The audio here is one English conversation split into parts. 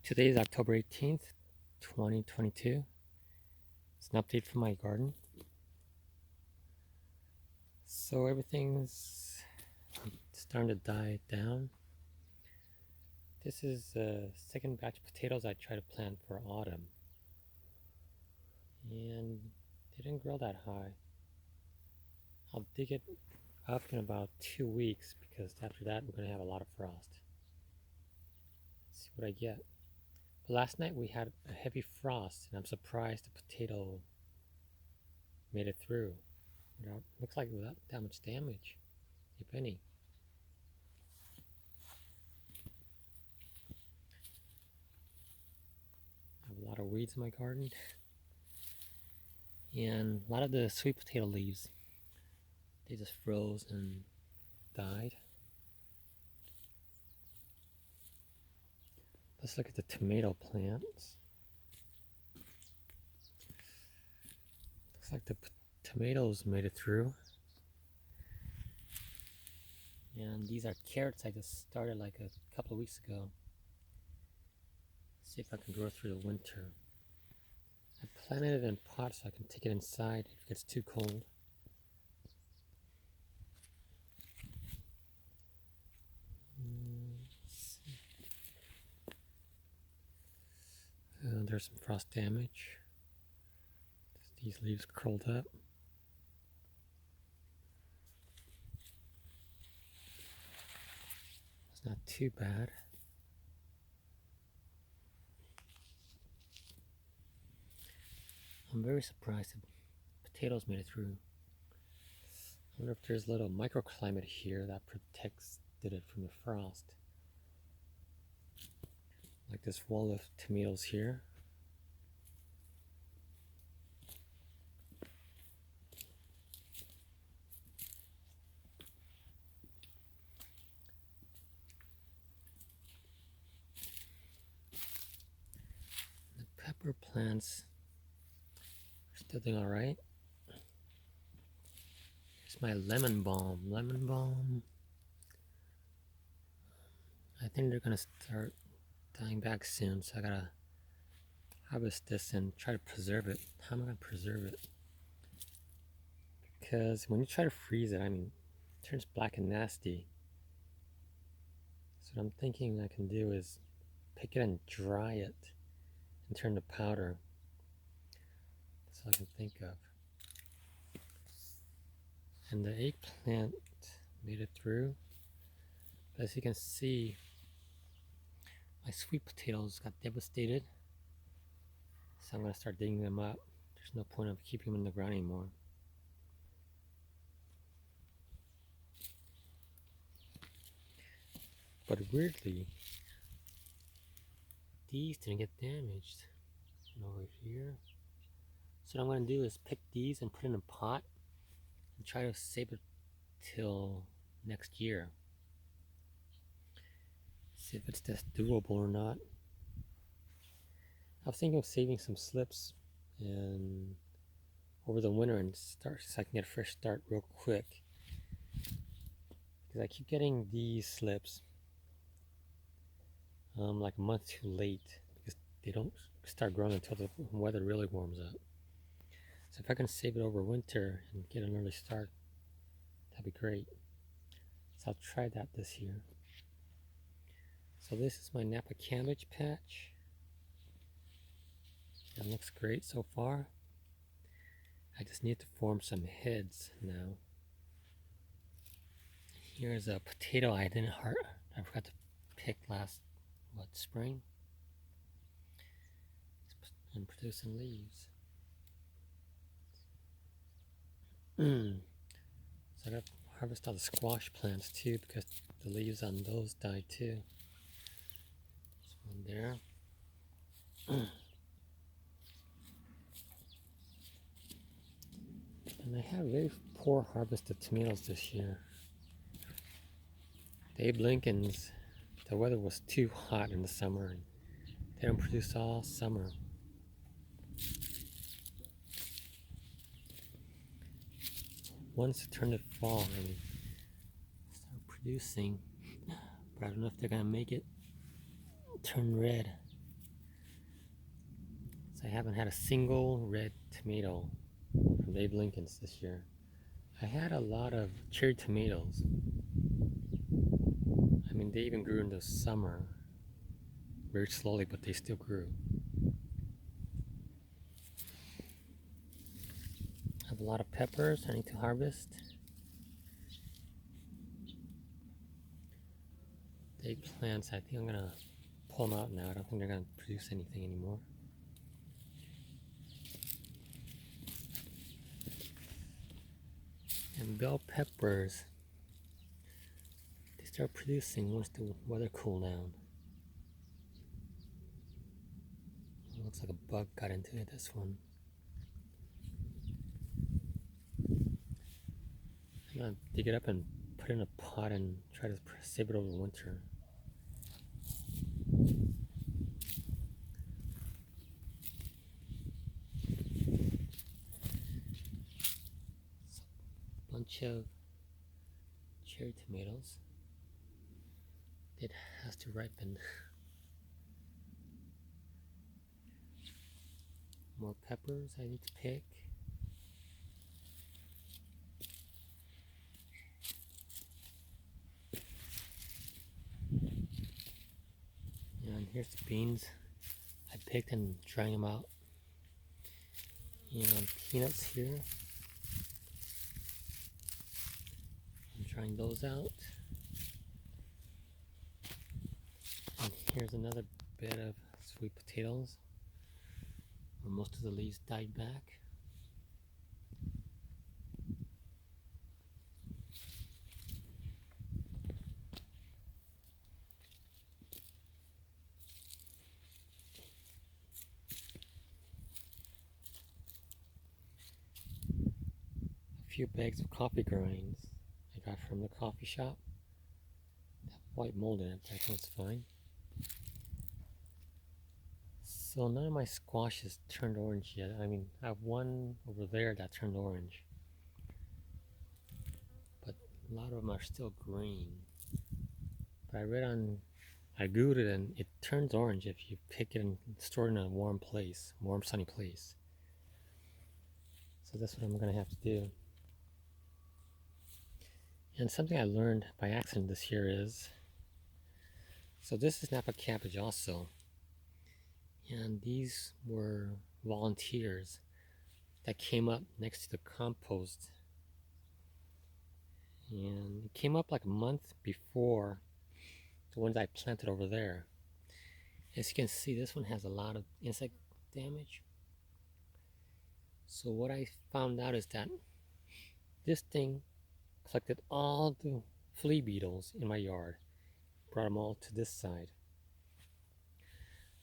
Today is October 18th, 2022. It's an update from my garden. So everything's starting to die down. This is the second batch of potatoes I tried to plant for autumn. And they didn't grow that high. I'll dig it up in about 2 weeks because after that we're going to have a lot of frost. Let's see what I get. But last night we had a heavy frost and I'm surprised the potato made it through. Looks like without that much damage, if any. I have a lot of weeds in my garden. And a lot of the sweet potato leaves, they just froze and died. Let's look at the tomato plants. Looks like the tomatoes made it through. And these are carrots I just started like a couple of weeks ago. See if I can grow through the winter. I planted it in pots so I can take it inside if it gets too cold. There's some frost damage. These leaves curled up. It's not too bad. I'm very surprised the potatoes made it through. I wonder if there's a little microclimate here that protects it from the frost. Like this wall of tomatoes here. The pepper plants are still doing all right. Here's my lemon balm. Lemon balm. I think they're gonna start dying back soon, so I gotta harvest this and try to preserve it. How am I gonna preserve it? Because when you try to freeze it, it turns black and nasty. So what I'm thinking I can do is pick it and dry it and turn to powder. That's all I can think of. And the eggplant made it through. But as you can see, my sweet potatoes got devastated. So I'm going to start digging them up. There's no point of keeping them in the ground anymore. But weirdly, these didn't get damaged. And over here. So what I'm going to do is pick these and put it in a pot and try to save it till next year. See if it's just doable or not. I was thinking of saving some slips and over the winter and start so I can get a fresh start real quick. Because I keep getting these slips like a month too late because they don't start growing until the weather really warms up. So if I can save it over winter and get an early start, that'd be great. So I'll try that this year. So this is my Napa cabbage patch. That looks great so far. I just need to form some heads now. Here's a potato I forgot to pick last spring. And producing leaves. So I gotta harvest all the squash plants too because the leaves on those died too. There's one there. And I had very poor harvest of tomatoes this year. The Abe Lincolns, the weather was too hot in the summer and they don't produce all summer. Once it turned to fall and start producing, but I don't know if they're gonna make it turn red. I haven't had a single red tomato from Abe Lincoln's this year. I had a lot of cherry tomatoes. I mean, they even grew in the summer very slowly, but they still grew. I have a lot of peppers I need to harvest. The eggplants, I think I'm gonna pull them out now. I don't think they're gonna produce anything anymore. And bell peppers, they start producing once the weather cool down. It looks like a bug got into it, this one. I'm gonna dig it up and put it in a pot and try to save it over winter. Bunch of cherry tomatoes. It has to ripen. More peppers I need to pick. And here's the beans I picked and drying them out. And peanuts here. I'm drying those out. And here's another bed of sweet potatoes where most of the leaves died back. A few bags of coffee grinds I got from the coffee shop. That white mold in it, but that one's fine. So none of my squashes turned orange yet. I mean, I have one over there that turned orange, but a lot of them are still green. But I googled it and it turns orange if you pick it and store it in a warm place, warm sunny place. So that's what I'm gonna have to do. And something I learned by accident this year is, so this is Napa cabbage also. And these were volunteers that came up next to the compost. And it came up like a month before the ones I planted over there. As you can see, this one has a lot of insect damage. So what I found out is that this thing collected all the flea beetles in my yard, brought them all to this side.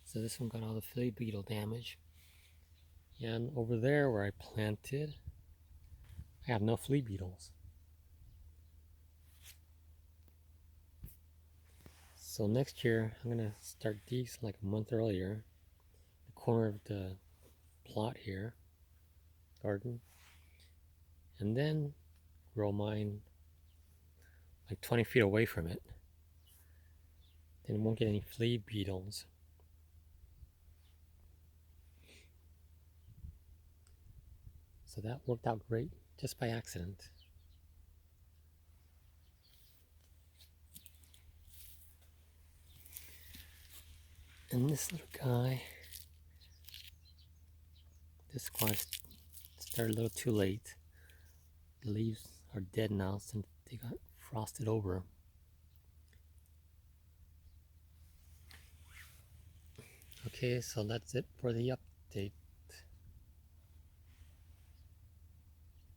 So this one got all the flea beetle damage. And over there where I planted, I have no flea beetles. So next year I'm gonna start these like a month earlier. The corner of the plot here, garden, and then grow mine like 20 feet away from it. Then it won't get any flea beetles. So that worked out great just by accident. And this little guy, this squash started a little too late. The leaves are dead now since they got frosted over. Okay, so that's it for the update.